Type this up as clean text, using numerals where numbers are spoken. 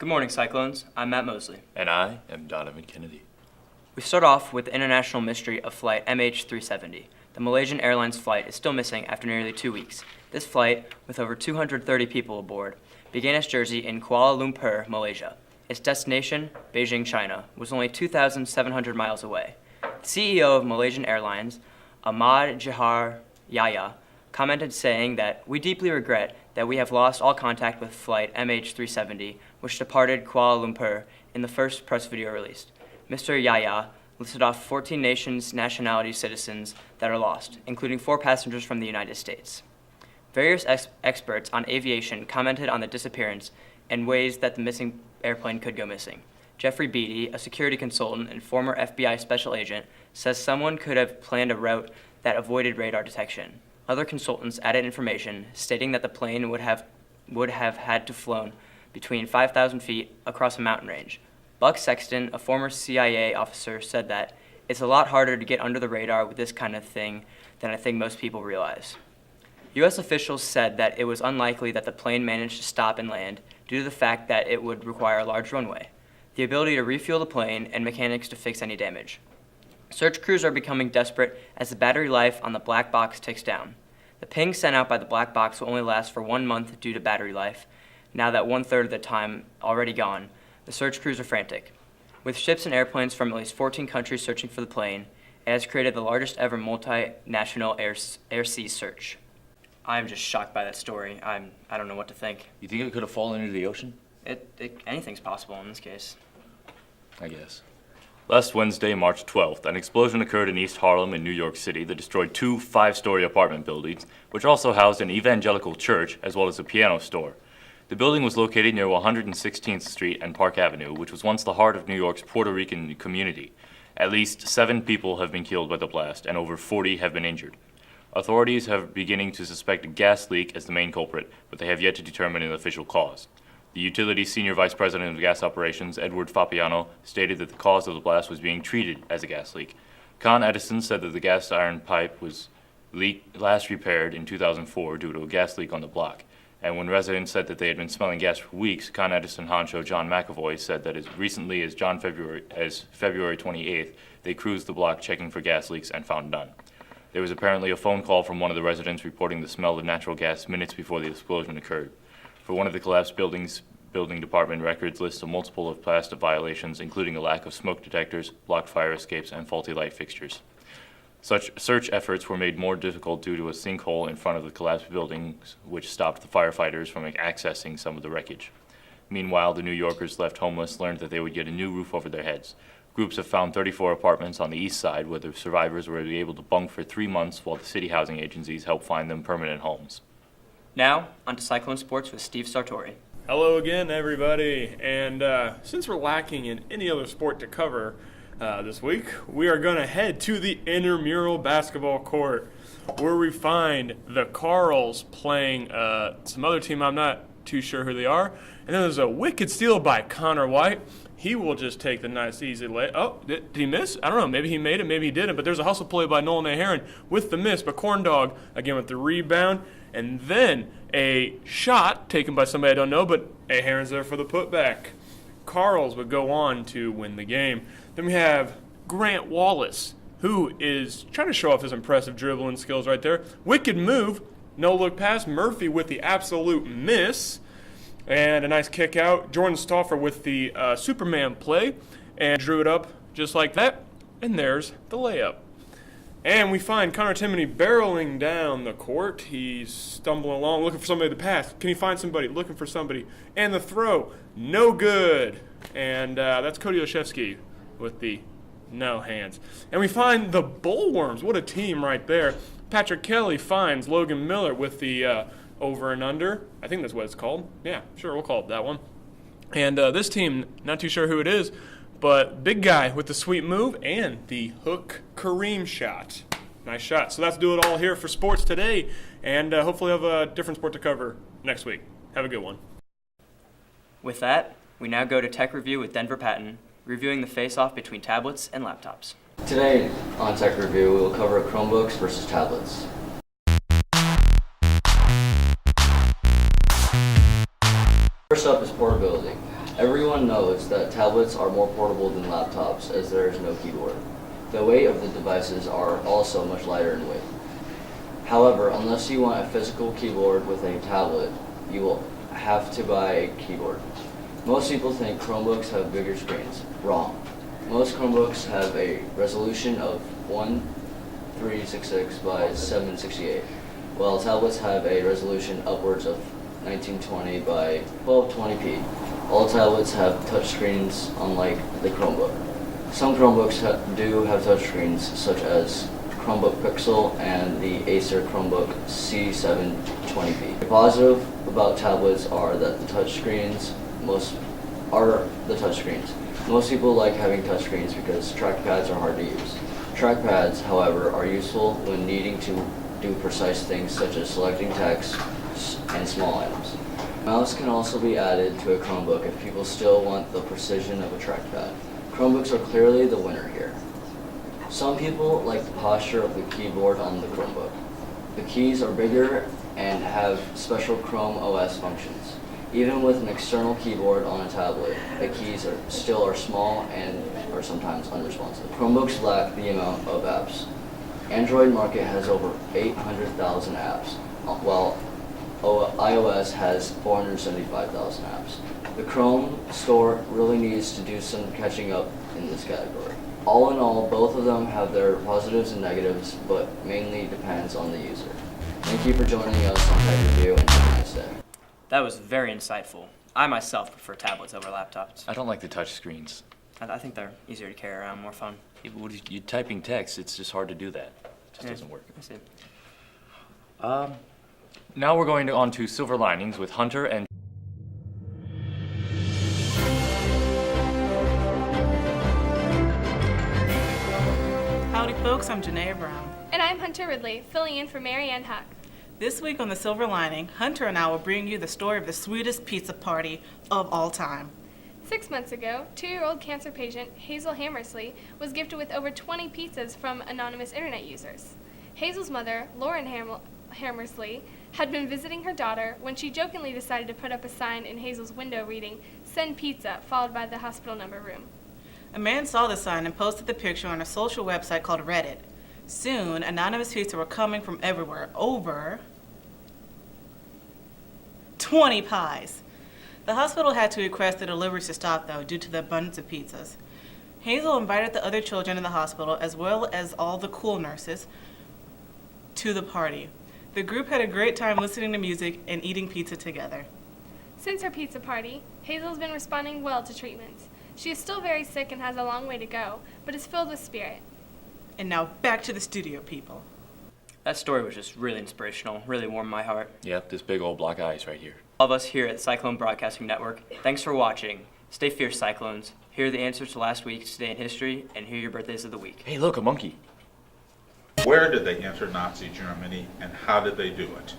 Good morning, Cyclones. I'm Matt Mosley. And I am Donovan Kennedy. We start off with the international mystery of flight MH370. The Malaysian Airlines flight is still missing after nearly 2 weeks. This flight, with over 230 people aboard, began its journey in Kuala Lumpur, Malaysia. Its destination, Beijing, China, was only 2,700 miles away. The CEO of Malaysian Airlines, Ahmad Jahar Yahya, commented saying that, "We deeply regret that we have lost all contact with flight MH370, which departed Kuala Lumpur in the first press video released." Mr. Yahya listed off 14 nationality citizens that are lost, including 4 passengers from the United States. Various experts on aviation commented on the disappearance and ways that the missing airplane could go missing. Jeffrey Beatty, a security consultant and former FBI special agent, says someone could have planned a route that avoided radar detection. Other consultants added information stating that the plane would have had to flown between 5,000 feet across a mountain range. Buck Sexton, a former CIA officer, said that it's a lot harder to get under the radar with this kind of thing than I think most people realize. U.S. officials said that it was unlikely that the plane managed to stop and land due to the fact that it would require a large runway, the ability to refuel the plane, and mechanics to fix any damage. Search crews are becoming desperate as the battery life on the black box ticks down. The ping sent out by the black box will only last for 1 month due to battery life. Now that 1/3 of the time already gone, the search crews are frantic. With ships and airplanes from at least 14 countries searching for the plane, it has created the largest ever multinational air-sea search. I'm just shocked by that story. I don't know what to think. You think it could have fallen into the ocean? Anything's possible in this case. I guess. Last Wednesday, March 12th, an explosion occurred in East Harlem in New York City that destroyed 2 5-story apartment buildings, which also housed an evangelical church as well as a piano store. The building was located near 116th Street and Park Avenue, which was once the heart of New York's Puerto Rican community. At least 7 people have been killed by the blast, and over 40 have been injured. Authorities are beginning to suspect a gas leak as the main culprit, but they have yet to determine an official cause. The utility's senior vice president of gas operations, Edward Fapiano, stated that the cause of the blast was being treated as a gas leak. Con Edison said that the gas iron pipe was last repaired in 2004 due to a gas leak on the block. And when residents said that they had been smelling gas for weeks, Con Edison honcho John McAvoy said that as recently as February 28th, they cruised the block checking for gas leaks and found none. There was apparently a phone call from one of the residents reporting the smell of natural gas minutes before the explosion occurred. For one of the collapsed buildings, building department records list a multiple of past violations, including a lack of smoke detectors, blocked fire escapes, and faulty light fixtures. Such search efforts were made more difficult due to a sinkhole in front of the collapsed buildings, which stopped the firefighters from accessing some of the wreckage. Meanwhile, the New Yorkers left homeless learned that they would get a new roof over their heads. Groups have found 34 apartments on the east side where the survivors were able to bunk for 3 months while the city housing agencies help find them permanent homes. Now, on to Cyclone Sports with Steve Sartori. Hello again, everybody. And since we're lacking in any other sport to cover this week, we are going to head to the intramural basketball court where we find the Carls playing some other team. I'm not too sure who they are. And then there's a wicked steal by Connor White. He will just take the nice, easy lay. Oh, did he miss? I don't know. Maybe he made it. Maybe he didn't. But there's a hustle play by Nolan Aheron with the miss. But Corn Dog, again, with the rebound. And then a shot taken by somebody I don't know, but Aheron's there for the putback. Carls would go on to win the game. Then we have Grant Wallace, who is trying to show off his impressive dribbling skills right there. Wicked move. No look pass. Murphy with the absolute miss. And a nice kick out. Jordan Stauffer with the Superman play and drew it up just like that. And there's the layup. And we find Connor Timoney barreling down the court. He's stumbling along, looking for somebody to pass. Can he find somebody? Looking for somebody. And the throw, no good. And that's Cody Olszewski with the no hands. And we find the Bullworms. What a team right there. Patrick Kelly finds Logan Miller with the over and under. I think that's what it's called. Yeah, sure, we'll call it that one. And this team, not too sure who it is, but big guy with the sweet move and the hook Kareem shot. Nice shot. So that's do it all here for sports today, and hopefully have a different sport to cover next week. Have a good one. With that, we now go to Tech Review with Denver Patton, reviewing the face-off between tablets and laptops. Today on Tech Review, we will cover Chromebooks versus tablets. First up is portability. Everyone knows that tablets are more portable than laptops as there is no keyboard. The weight of the devices are also much lighter in weight. However, unless you want a physical keyboard with a tablet, you will have to buy a keyboard. Most people think Chromebooks have bigger screens. Wrong. Most Chromebooks have a resolution of 1366 by 768, while tablets have a resolution upwards of 1920 by 1220p. All tablets have touchscreens, unlike the Chromebook. Some Chromebooks do have touchscreens, such as Chromebook Pixel and the Acer Chromebook C720p. The positive about tablets are that the touchscreens most people like having touchscreens because trackpads are hard to use. Trackpads, however, are useful when needing to do precise things such as selecting text and small items. Mouse can also be added to a Chromebook if people still want the precision of a trackpad. Chromebooks are clearly the winner here. Some people like the posture of the keyboard on the Chromebook. The keys are bigger and have special Chrome OS functions. Even with an external keyboard on a tablet, the keys still are small and are sometimes unresponsive. Chromebooks lack the amount of apps. Android market has over 800,000 apps, while iOS has 475,000 apps. The Chrome store really needs to do some catching up in this category. All in all, both of them have their positives and negatives, but mainly depends on the user. Thank you for joining us on Tech Review, and have a nice day. That was very insightful. I myself prefer tablets over laptops. I don't like the touch screens. I think they're easier to carry around, more fun. Yeah, but when you're typing text, it's just hard to do that. It just doesn't work. I see. Now we're going on to Silver Linings with Hunter and Howdy folks, I'm Janaea Brown. And I'm Hunter Ridley, filling in for Mary Ann Huck. This week on The Silver Lining, Hunter and I will bring you the story of the sweetest pizza party of all time. 6 months ago, 2-year-old cancer patient Hazel Hammersley was gifted with over 20 pizzas from anonymous internet users. Hazel's mother, Lauren Hammersley, had been visiting her daughter when she jokingly decided to put up a sign in Hazel's window reading, "Send pizza," followed by the hospital number room. A man saw the sign and posted the picture on a social website called Reddit. Soon, anonymous pizza were coming from everywhere, over 20 pies. The hospital had to request the deliveries to stop, though, due to the abundance of pizzas. Hazel invited the other children in the hospital, as well as all the cool nurses, to the party. The group had a great time listening to music and eating pizza together. Since her pizza party, Hazel's been responding well to treatments. She is still very sick and has a long way to go, but is filled with spirit. And now back to the studio, people. That story was just really inspirational, really warmed my heart. yep, this big old black eyes right here. All of us here at Cyclone Broadcasting Network, thanks for watching. Stay fierce, Cyclones. Here are the answers to last week's Today in History, and here are your birthdays of the week. Hey, look, a monkey. Where did they enter Nazi Germany, and how did they do it?